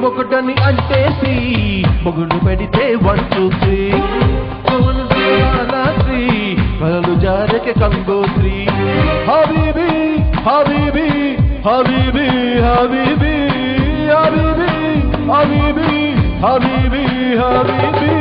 ఒకటని అంటేసి మొగుడు పెడితే 1 2 3 కలలు జారకే కంగోత్రి హబీబీ హబీబీ హబీబీ హబీబీ హబీబీ హబీబీ హబీబీ హబీబీ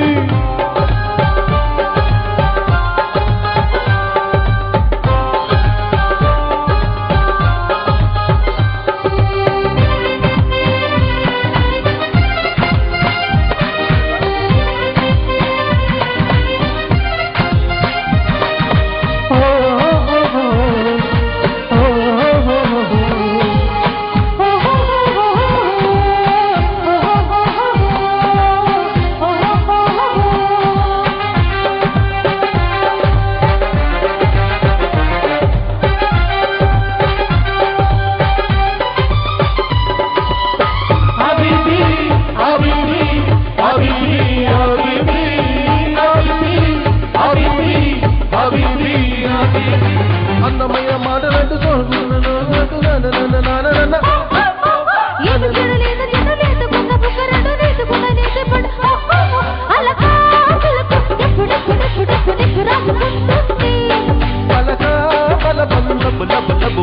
అన్నమయ్య మాటలంటూ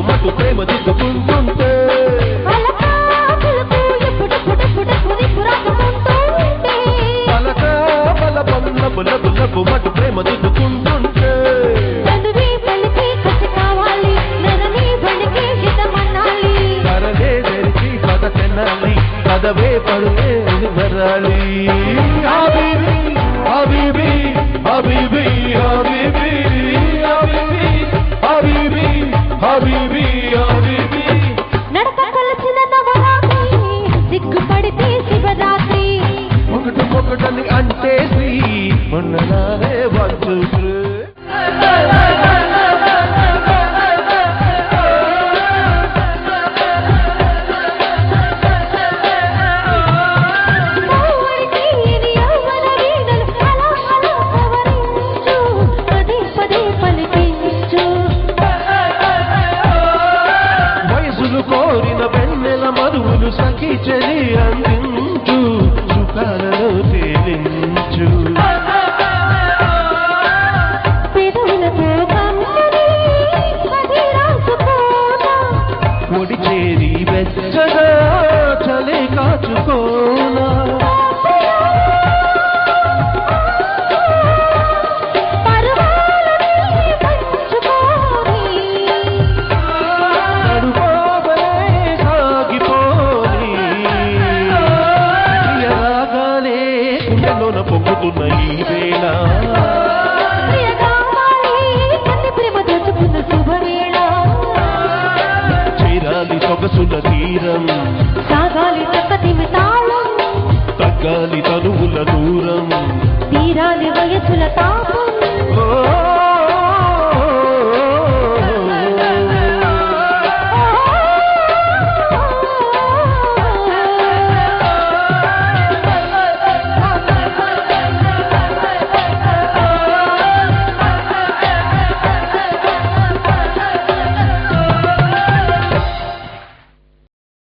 మటు ప్రేమ దిద్దుకుంటుంటే మటు ప్రేమ దిద్దుకుంటుంటే పదవే పడునే వరాలి హబీబీ హబీబీ హబీబీ హబీబీ హబీబీ హబీబీ హబీబీ నడక కలిసిన నవరాత్రి సిగ్గుపడితే శివరాత్రి ఒకటని అంటేసి మొన్నలాగే వచ్చు కోరిన వెన్నెల మరువులు సఖి చెలి అందించు సుఖాలలో తేలించు ఒడి చేరి వెచ్చగా చలి కాచుకోనా పొంగుతున్న ఈ వేళ చేరాలి సొగసుల తీరం